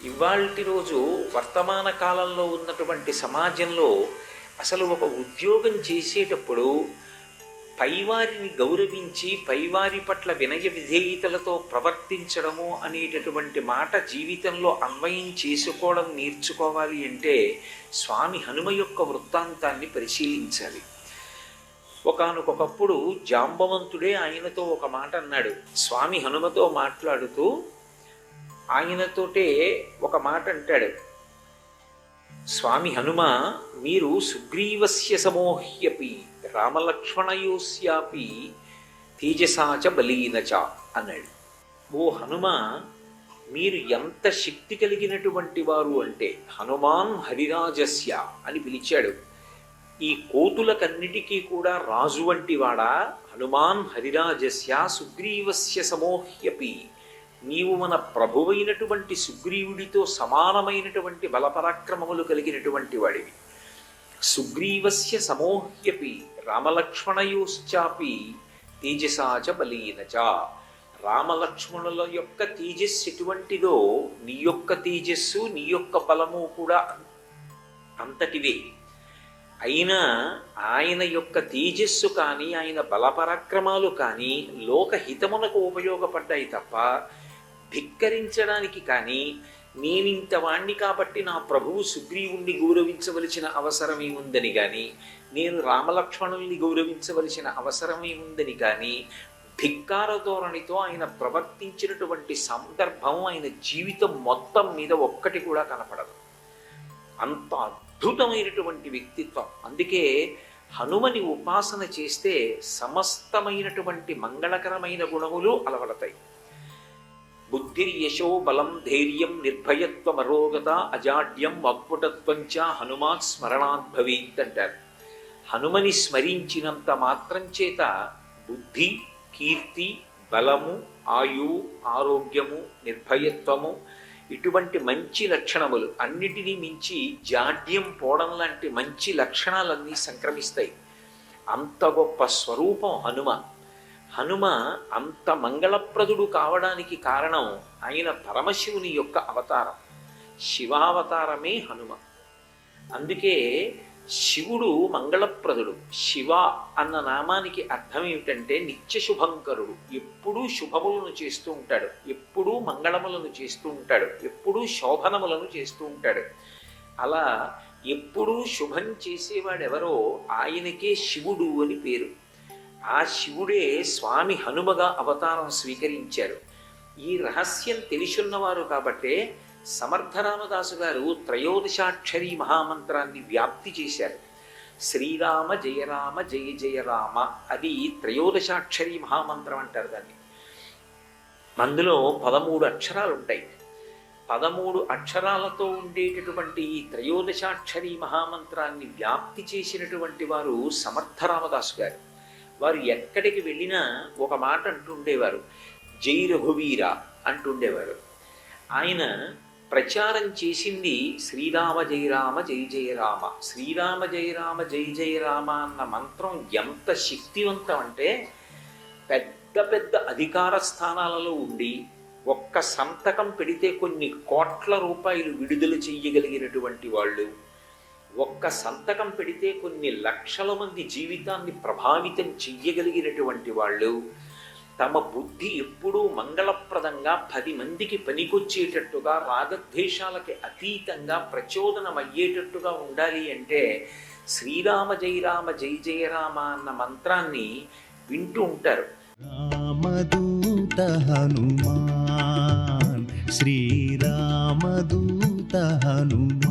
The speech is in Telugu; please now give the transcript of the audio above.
ఇవాల్టి రోజు వర్తమాన కాలంలో ఉన్నటువంటి సమాజంలో అసలు ఒక ఉద్యోగం చేసేటప్పుడు పైవారిని గౌరవించి పైవారి పట్ల వినయ విధేయతలతో ప్రవర్తించడము అనేటటువంటి మాట జీవితంలో అన్వయం చేసుకోవడం నేర్చుకోవాలి అంటే స్వామి హనుమ యొక్క వృత్తాంతాన్ని పరిశీలించాలి. ఒకానొకప్పుడు జాంబవంతుడే ఆయనతో ఒక మాట అన్నాడు. స్వామి హనుమతో మాట్లాడుతూ ఆయనతోటే ఒక మాట అంటాడు. స్వామి హనుమ, మీరు సుగ్రీవస్య సమోహ్యపి రామలక్ష్మణయోస్యాపి తేజసాచ బలీనచ అన్నాడు. ఓ హనుమ, మీరు ఎంత శక్తి కలిగినటువంటి వారు అంటే హనుమాన్ హరిరాజస్య అని పిలిచాడు. ఈ కోతులకన్నిటికీ కూడా రాజు వంటి వాడా? హనుమాన్ హరిరాజస్య సుగ్రీవస్య సమోహ్యపి, నీవు మన ప్రభువైనటువంటి సుగ్రీవుడితో సమానమైనటువంటి బలపరాక్రమములు కలిగినటువంటి వాడివి. సుగ్రీవస్య సమోహ్యపి రామలక్ష్మణయోశ్చాపి తేజసాచ బలీనచ, రామలక్ష్మణుల యొక్క తేజస్సు ఎటువంటిదో నీ యొక్క తేజస్సు నీ యొక్క బలము కూడా అంతటివే. అయినా ఆయన యొక్క తేజస్సు కానీ ఆయన బలపరాక్రమాలు కానీ లోకహితమునకు ఉపయోగపడ్డాయి తప్ప ధిక్కరించడానికి కానీ, నేనింత వాణ్ణి కాబట్టి నా ప్రభువు సుగ్రీవుణ్ణి గౌరవించవలసిన అవసరమే ఉందని కానీ, నేను రామలక్ష్మణుల్ని గౌరవించవలసిన అవసరమే ఉందని కానీ ధిక్కార ధోరణితో ఆయన ప్రవర్తించినటువంటి సందర్భం ఆయన జీవితం మొత్తం మీద ఒక్కటి కూడా కనపడదు. అంత అద్భుతమైనటువంటి వ్యక్తిత్వం. అందుకే హనుమని ఉపాసన చేస్తే సమస్తమైనటువంటి మంగళకరమైన గుణములు అలవడతాయి. బుద్ధిర్యశో బలం ధైర్యం నిర్భయత్వమరోగత అజాడ్యం వాక్పటుత్వంచ హనుమాత్ స్మరణాత్ భవేత్ అంటారు. హనుమని స్మరించినంత మాత్రం చేత బుద్ధి, కీర్తి, బలము, ఆయువు, ఆరోగ్యము, నిర్భయత్వము ఇటువంటి మంచి లక్షణములు అన్నిటినీ మించి జాడ్యం పోవడం లాంటి మంచి లక్షణాలన్నీ సంక్రమిస్తాయి. అంత గొప్ప స్వరూపం హనుమ. హనుమ అంత మంగళప్రదుడు కావడానికి కారణం ఆయన పరమశివుని యొక్క అవతారం. శివావతారమే హనుమ. అందుకే శివుడు మంగళప్రదుడు. శివ అన్న నామానికి అర్థం ఏమిటంటే నిత్య శుభంకరుడు. ఎప్పుడూ శుభములను చేస్తూ ఉంటాడు, ఎప్పుడూ మంగళములను చేస్తూ ఉంటాడు, ఎప్పుడూ శోభనములను చేస్తూ ఉంటాడు. అలా ఎప్పుడూ శుభం చేసేవాడెవరో ఆయనకే శివుడు అని పేరు. ఆ శివుడే స్వామి హనుమగా అవతారం స్వీకరించారు. ఈ రహస్యం తెలిసున్నవారు కాబట్టే సమర్థరామదాసు గారు త్రయోదశాక్షరీ మహామంత్రాన్ని వ్యాప్తి చేశారు. శ్రీరామ జయ రామ జయ జయ రామ, అది త్రయోదశాక్షరీ మహామంత్రం అంటారు దాన్ని. అందులో 13 అక్షరాలు ఉంటాయి. 13 అక్షరాలతో ఉండేటటువంటి ఈ త్రయోదశాక్షరీ మహామంత్రాన్ని వ్యాప్తి చేసినటువంటి వారు సమర్థరామదాసు గారు. వారు ఎక్కడికి వెళ్ళినా ఒక మాట అంటుండేవారు, జై రఘువీర అంటుండేవారు. ఆయన ప్రచారం చేసింది శ్రీరామ జయ రామ జయ జయ రామ. శ్రీరామ జయ రామ జయ జయ రామ అన్న మంత్రం ఎంత శక్తివంతం అంటే, పెద్ద పెద్ద అధికార స్థానాలలో ఉండి ఒక్క సంతకం పెడితే కొన్ని కోట్ల రూపాయలు విడుదల చెయ్యగలిగినటువంటి వాళ్ళు, ఒక్క సంతకం పెడితే కొన్ని లక్షల మంది జీవితాన్ని ప్రభావితం చెయ్యగలిగినటువంటి వాళ్ళు, తమ బుద్ధి ఎప్పుడూ మంగళప్రదంగా 10 మందికి పనికొచ్చేటట్టుగా రాగద్వేషాలకి అతీతంగా ప్రచోదనమయ్యేటట్టుగా ఉండాలి అంటే శ్రీరామ జయ రామ జయ జయ రామ అన్న మంత్రాన్ని వింటూ ఉంటారు. రామదూత హనుమాన్, శ్రీరామదూత హనుమాన్.